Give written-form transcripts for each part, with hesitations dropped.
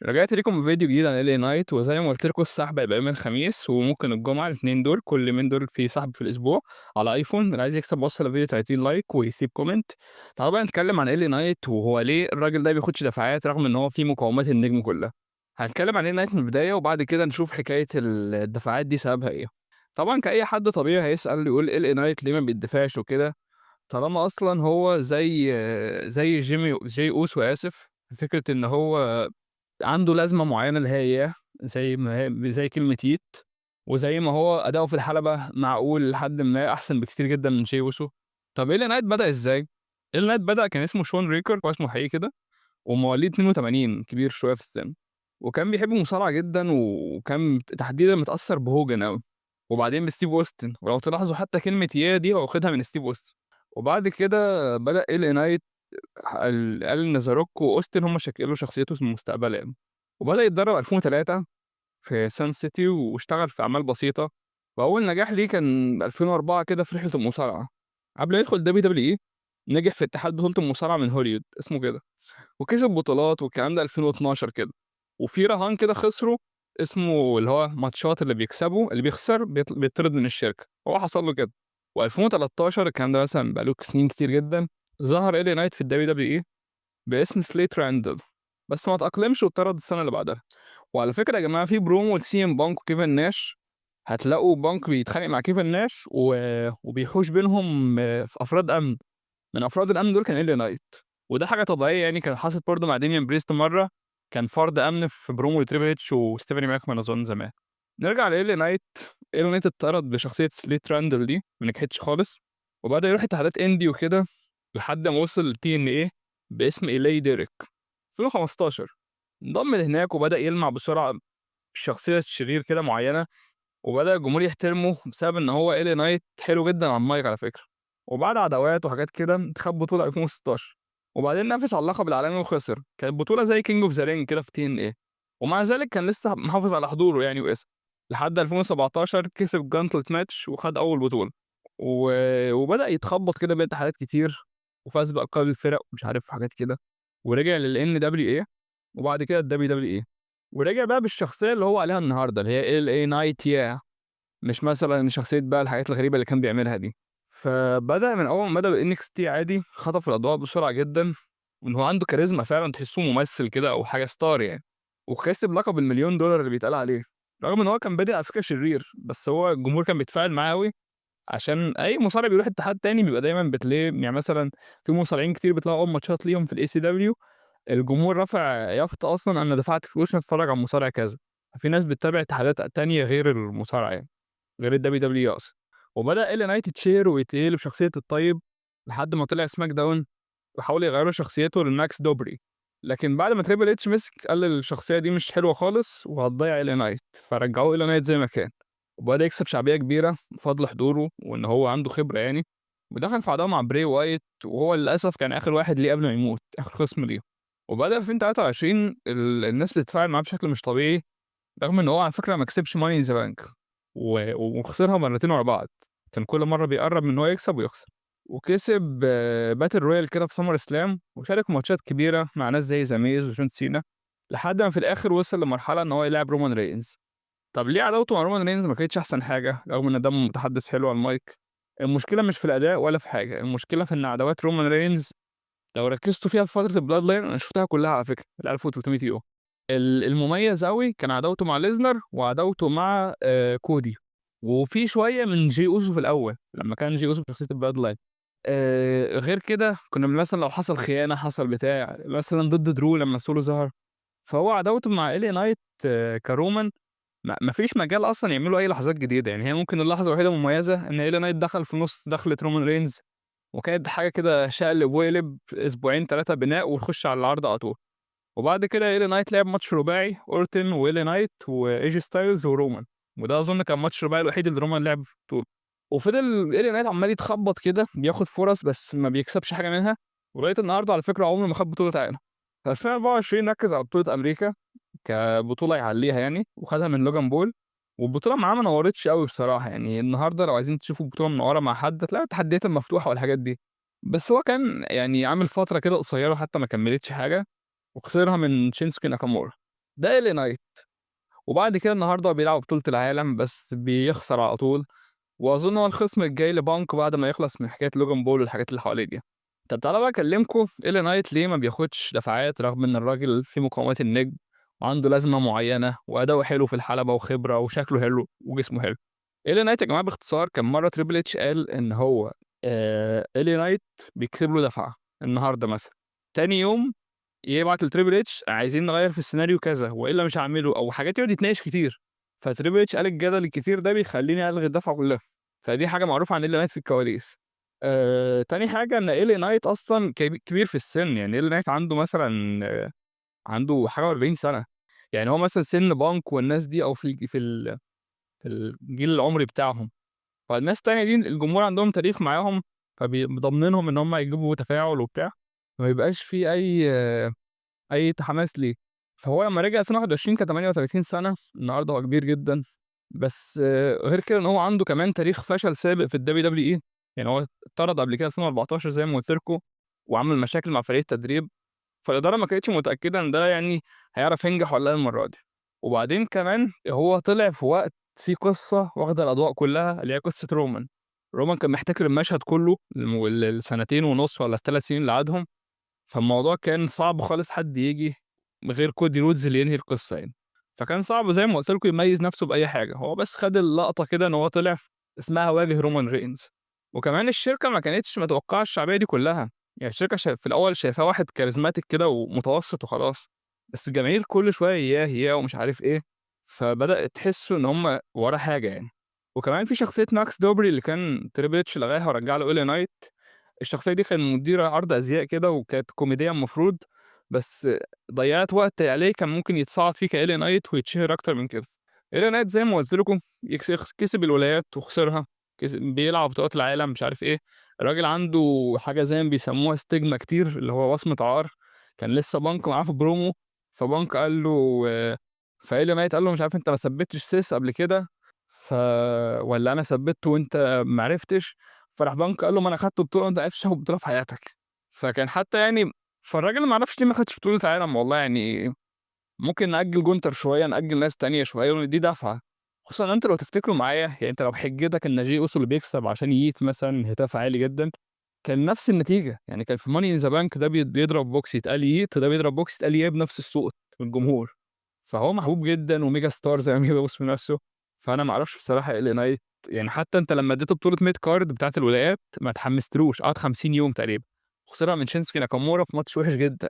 رجعت لكم بفيديو جديد عن ال نايت وزي ما قلت لكم السحب هيبقى يوم الخميس وممكن الجمعة الاثنين دول كل من دول في سحب في الأسبوع على أيفون. اللي عايز يكسب وصل الفيديو 30 لايك ويسيب كومنت. تعالوا بقى نتكلم عن ال نايت وهو ليه الراجل ده بياخدش دفعات رغم إن هو فيه مقومات النجم كلها. هنتكلم عن ال نايت من البداية وبعد كده نشوف حكاية الدفعات دي سببها إيه. طبعا كأي حد طبيعي هيسأل يقول ال نايت ليه ما بيدفعش وكده، طالما أصلا هو زي جي أوسو آسف، فكرة إن هو عنده لازمة معيّنة اللي هي إياه، زي ما هي زي كلمة ييت، وزي ما هو أداؤه في الحلبة معقول لحدٍ ما أحسن بكتير جدًا من شي أوسو. طب إل نايت بدأ إزاي؟ إل نايت بدأ كان اسمه شون ريكر، هو اسمه الحقيقي كده، ومواليد 82، كبير شوية في السن، وكان بيحب المصارعة جدًا، وكان تحديدًا متأثّر بهوجن أوي، وبعدين بستيف أوستن، ولو تلاحظوا حتى كلمة ياه دي هو واخدها من ستيف أوستن. وبعد كده بدأ إل نايت قال إن ذا روك وأوستن هم شكلوا شخصيته المستقبلية، وبدأ يتدرب 2003 في سان سيتي واشتغل في أعمال بسيطة، وأول نجاح ليه كان 2004 كده في رحلة المصارعة. قبل ما يدخل WWE نجح في اتحاد بطولة المصارعة من هوليوود اسمه كده، وكسب بطولات والكلام ده 2012 كده، وفي رهان كده خسره اسمه اللي هو ماتشات اللي بيكسبه اللي بيخسر بيطرد من الشركة، هو حصل له كده. و2013 الكلام ده مثلًا بقى له سنين كتير جدًا، ظهر إلي نايت في الDWE باسم سليت راندل، بس ما اتأقلمش واتطرد السنة اللي بعدها. وعلى فكرة يا جماعة في برومو لسي ام بانك وكيفن ناش، هتلاقوا بانك بيتخانق مع كيفن ناش وبيحوش بينهم في أفراد أمن، من أفراد الأمن دول كان إلي نايت، وده حاجة طبيعية يعني كان حصلت برضه مع ديميان بريست مرة، كان فرد أمن في برومو لتريبل اتش وستيفاني ماكمان أظن زمان. نرجع لإلي نايت. إلي نايت اتطرد بشخصية سليت راندل دي ما نجحتش خالص، وبدأ يروح اتحادات اندي وكده لحد ما وصل TNA باسم إيلي ديريك 2015. انضم لهناك وبدأ يلمع بسرعة بشخصية شرير كده معينة، وبدأ الجمهور يحترمه بسبب إن هو إلي نايت حلو جدًا على المايك على فكرة. وبعد عداوات وحاجات كده خد بطولة 2016، وبعدين نافس على اللقب العالمي وخسر، كانت بطولة زي King of the Ring كده في TNA، ومع ذلك كان لسه محافظ على حضوره يعني واسمه، لحد 2017 كسب gauntlet match وخد أول بطولة، و وبدأ يتخبط كده بين اتحادات كتير، وفاز بألقاب الفرق ومش عارف حاجات كده، ورجع للNWA وبعد كده الWWE، ورجع بقى بالشخصية اللي هو عليها النهارده اللي هي LA Knight ياه، مش مثلًا شخصية بقى الحاجات الغريبة اللي كان بيعملها دي. فبدأ من أول ما بدأ بNXT عادي خطف الأضواء بسرعة جدًا، وإن هو عنده كاريزما فعلًا تحسّه ممثل كده أو حاجة star يعني، وكسب لقب ال1.000.000 اللي بيتقال عليه، رغم إن هو كان بادئ على فكرة شرير، بس هو الجمهور كان بيتفاعل معاه أوي، عشان أي مصارع بيروح اتحاد تاني بيبقى دايمًا بتلاقيه يعني مثلًا في مصارعين كتير بتلاقوا أول ماتشات ليهم في الACW الجمهور رافع يافطة أصلًا أنا دفعت فلوس عشان أتفرّج على المصارع كذا، ففي ناس بتتابع اتحادات تانية غير المصارعة يعني، غير الWWE أقصد. وبدأ إل نايت يتشهر ويتقِل بشخصية الطيب لحد ما طلع سماك داون وحاولوا يغيّروا شخصيته لماكس دوبري، لكن بعد ما تريبل اتش مسك قال الشخصية دي مش حلوة خالص وهتضيّع إل نايت، فرجعوه إل نايت زي ما كان، وبدأ يكسب شعبية كبيرة بفضل حضوره وإن هو عنده خبرة يعني، ودخل في عداوة مع براي وايت وهو للأسف كان آخر واحد ليه قبل ما يموت، آخر خصم ليه. وبدأ في 2023 الناس بتتفاعل معاه بشكل مش طبيعي، رغم إن هو على فكرة ما كسبش Money in the Bank وخسرها مرتين ورا بعض، كان كل مرة بيقرّب من إن هو يكسب ويخسر، وكسب Battle Royale كده في Summer Slam وشارك في ماتشات كبيرة مع ناس زي The Miz وجون سينا، لحد ما في الآخر وصل لمرحلة إن هو يلاعب رومان رينز. طب ليه عداوته مع رومان رينز ما كانتش أحسن حاجة رغم إن ده متحدث حلو على المايك؟ المشكلة مش في الأداء ولا في حاجة، المشكلة في إن عداوات رومان رينز لو ركزتوا فيها في فترة البلاد لاين أنا شُفتها كلّها على فكرة ال1300 يوم. المميز أوي كان عداوته مع ليزنر وعداوته مع كودي، وفي شوية من جي أوسو في الأول، لمّا كان جي أوسو بشخصية البلاد لاين. غير كده كنا مثلًا لو حصل خيانة، حصل بتاع، مثلًا ضد درو لمّا سولو ظهر، فهو عداوته مع LA نايت كرومان ما فيش مجال أصلًا يعملوا أي لحظات جديدة، يعني هي ممكن اللحظة الوحيدة المميزة إن LA نايت دخل في نُص دخلة رومان رينز وكانت حاجة كده شقلب وقلب أسبوعين 3 بناء ونخش على العرض على طول، وبعد كده إيلي نايت لعب ماتش رباعي أورتن وإيلي نايت وAJ ستايلز ورومان، وده أظن كان الماتش الرباعي الوحيد اللي رومان لعب في البطولة، وفضل إيلي نايت عمال يتخبط كده بياخد فرص بس ما بيكسبش حاجة منها، ولغاية النهارده على فكرة عمره ما خد بطولة عالم. في 2024 ركز على بطولة أمريكا كبطولة يعلّيها يعني، وخدها من لوجان بول، والبطولة معاه ما نوّرتش أوي بصراحة، يعني النهارده لو عايزين تشوفوا بطولة منوّرة مع حد هتلاقوا التحديات المفتوحة والحاجات دي، بس هو كان يعني عامل فترة كده قصيّرة حتى ما كمّلتش حاجة، وخسرها من شينسكي ناكامورا. ده LA Knight. وبعد كده النهارده هو بيلعب بطولة العالم بس بيخسر على طول، وأظن هو الخصم الجاي لبانك بعد ما يخلص من حكاية لوجان بول والحاجات اللي حواليه دي. طب تعالوا بقى أكلمكم في LA Knight ليه ما بياخدش دفعات رغم إن الراجل في مقومات النجم وعنده لازمة معينة وأداؤه حلو في الحلبة وخبرة وشكله حلو وجسمه حلو. LA Knight يا جماعة باختصار كان مرة تريبل اتش قال إن هو LA Knight بيكتب له دفعة النهارده مثلا، تاني يوم يبعت لتريبل اتش عايزين نغيّر في السيناريو كذا وإلا مش هاعمله أو حاجات يقعد يتناقش كتير، فتريبل اتش قال الجدل الكتير ده بيخلّيني ألغي الدفعة كلّها، فدي حاجة معروفة عن إيلي نايت في الكواليس. تاني حاجة إن إيلي نايت أصلًا كبير في السِن، يعني إيلي نايت عنده مثلًا عنده حاجة و40 سَنة، يعني هو مثلًا سِن بانك والناس دي أو في الجيل العمري بتاعهم، فالناس التانية دي الجمهور عندهم تاريخ معاهم، ضامنينهم إن هم يجيبوا تفاعل وبتاع، ما يبقاش في أي حماس ليه. فهو لمّا رجع 2021 كان 38 سَنة، النهارده هو كبير جدًا، بس غير كده إن هو عنده كمان تاريخ فشل سابق في الWWE، يعني هو اتطرد قبل كده 2014 زي ما قُلت لكم، وعمل مشاكل مع فريق التدريب، فالإدارة ما كانتش متأكدة إن ده يعني هيعرف ينجح والّا لأ المرّة دي. وبعدين كمان هو طلع في وقت فيه قصة واخدة الأضواء كلّها اللي هي قصة رومان. رومان كان محتكر المشهد كلّه السنتين ونُص والّا ال3 سنين اللي قعدهم، فالموضوع كان صعب خالص حد ييجي غير كودي رودز اللي ينهي القصة يعني، فكان صعب زي ما قُلت لكم يميّز نَفْسه بأي حاجة، هو بس خَد اللقطة كده إن هو طلع اسمها واجه رومان رينز، وكمان الشركة ما كانتش متوقعة الشعبية دي كلّها، يعني الشركة في الأول شايفاه واحد charismatic كده ومتوسط وخلاص، بس الجماهير كل شوية ياه، ياه ومش عارف إيه، فبدأت تحسّوا إن هم وراه حاجة يعني، وكمان في شخصية ماكس دوبري اللي كان تريبل اتش لغاها ورجّع له LA نايت. الشخصية دي كان مديرة عرض أزياء كده وكانت كوميدية المفروض، بس ضيّعت وقت عليه كان ممكن يتصعد فيه كLA Knight ويتشهر أكتر من كده. LA Knight زي ما قُلت لكم كسب الولايات وخسرها، بيلعب بطولات العالم مش عارف إيه، الراجل عنده حاجة زي ما بيسموها stigma كتير اللي هو وصمة عار، كان لسه بانك معاه في promo فبانك قال له فLA Knight قال له: "مش عارف أنت ما ثبّتش سيس قبل كده ف والّا أنا ثبّته وأنت ما عرفتش؟" فراح بانك قال له: "ما أنا خدت بطولة وأنت ما عرفتش تاخد بطولة في حياتك." فكان حتى يعني فالراجل ما أعرفش ليه ما خدش بطولة عالم والله يعني ممكن نأجّل جونتر شوية، نأجّل ناس تانية شوية وندّيه دفعة، خصوصًا إن أنتم لو تفتكروا معايا يعني أنت لو حجتك إن جي أوسو اللي بيكسب عشان ييت مثلًا هتاف عالي جدًا، كان نفس النتيجة، يعني كان في Money in the Bank ده بيضرب بوكس يتقال ييت، وده بيضرب بوكس يتقال ياه بنفس الصوت من الجمهور، فهو محبوب جدًا وmega star زي ما بيوصف نفسه، فأنا ما أعرفش بصراحة LA Knight يعني حتى أنت لمّا اديته بطولة mid card بتاعة الولايات ما اتحمستلوش، قعد 50 يوم تقريبًا، خسرها من Shinsuke Nakamura في ماتش وحش جدًا،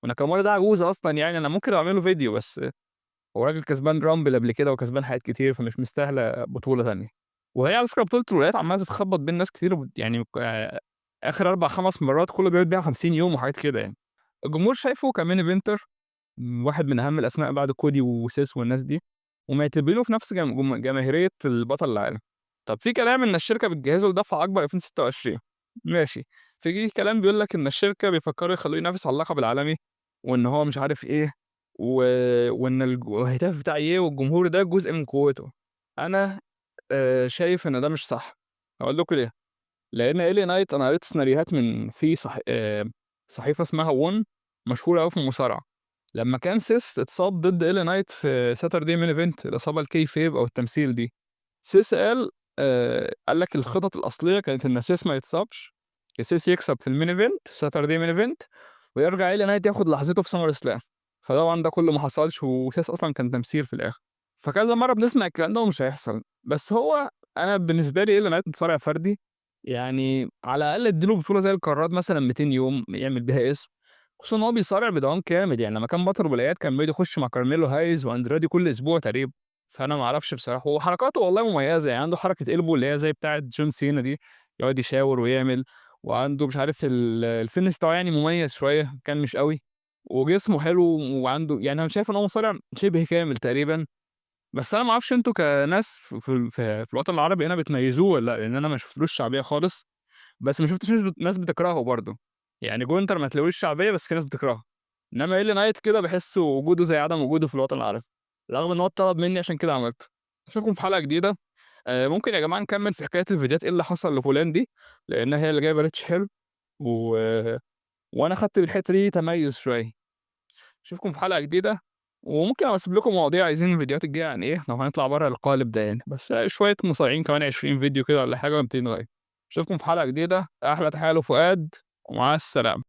وناكامورا ده عجوز أصلًا يعني أنا ممكن أعمل له فيديو بس هو راجل كسبان رامبل قبل كده وكسبان حاجات كتير فمش مستاهلة بطولة تانية. وهي على فكرة بطولة الولايات عمّالة تتخبّط بين ناس كتير يعني آخر 4، 5 مرات كله بيقعد بيها 50 يوم وحاجات كده يعني. الجمهور شايفه كmain eventer واحد من أهم الأسماء بعد كودي وسيس والناس دي، ومعتبرينه في نفس جماهيرية البطل العالم. طب في كلام إن الشركة بتجهّزه لدفعة أكبر 2026 ماشي، في كلام بيقول لك إن الشركة بيفكّروا يخلّوه ينافس على اللقب العالمي، وإن هو مش عارف إيه، و وإن الهتاف بتاع إيه والجمهور ده جزء من قوته. أنا شايف إن ده مش صح، هاقول لكم ليه، لإن LA Knight أنا قريت سيناريوهات من في صحيفة اسمها ONE مشهورة أوي في المصارعة، لمّا كان سيس اتصاب ضد LA Knight في Saturday Main Event الإصابة الكيفيب أو التمثيل دي، سيس قال لك الخطط الأصلية كانت إن سيس ما يتصابش، سيس يكسب في الmain event Saturday Main Event ويرجع LA Knight ياخد لحظته في SummerSlam، فطبعًا ده كله ما حصلش وسيس أصلًا كان تمثيل في الآخر، فكذا مرّة بنسمع الكلام ده ومش هيحصل، بس هو أنا بالنسبة لي LA Knight مصارع فردي يعني على الأقل ادّي له بطولة زي القارات مثلًا 200 يوم يعمل بيها اسم، خصوصًا إن هو بيصارع بدوام كامل، يعني لمّا كان بطل ولايات كان بيقعد يخش مع كارميلو هايز وأندرادي كل أسبوع تقريبًا، فأنا ما أعرفش بصراحة، وحركاته والله مميزة، يعني عنده حركة elbow اللي هي زي بتاعة جون سينا دي، يقعد يشاور ويعمل، وعنده مش عارف الfitness بتاعه يعني مميز شوية، كان مش أوي، وجسمه حلو وعنده يعني أنا شايف إن هو مصارع شبه كامل تقريبًا. بس أنا ما أعرفش أنتم كناس في الوطن العربي هنا بتميّزوه والّا لأ؟ لإن أنا ما شُفتلوش شعبية خالص، بس ما شُفتش ناس بتكرهه برضه، يعني جونتر ما تلاقيهوش شعبية بس في ناس بتكرهه، إنّما إل نايت كده باحسّه وجوده زي عدم وجوده في الوطن العربي، رغم إن هو اتطلب منّي عشان كده عملته. أشوفكم في حلقة جديدة، ممكن يا جماعة نكمّل في حكاية الفيديوهات إيه اللي حصل لفلان دي، لإنها هي اللي جايبة reach حلو، و وأنا خدت بالحتّة دي تميُّز شوية. أشوفكم في حلقة جديدة. وممكن أبقى أسيب لكم مواضيع عايزين الفيديوهات الجاية عن إيه، لو هنطلع برّه القالب ده يعني، بس شوية مصارعين كمان 20 فيديو كده والّا حاجة ونبتدي نغيّر. أشوفكم في حلقة جديدة، أحلى تحية لفؤاد ومع السلامة.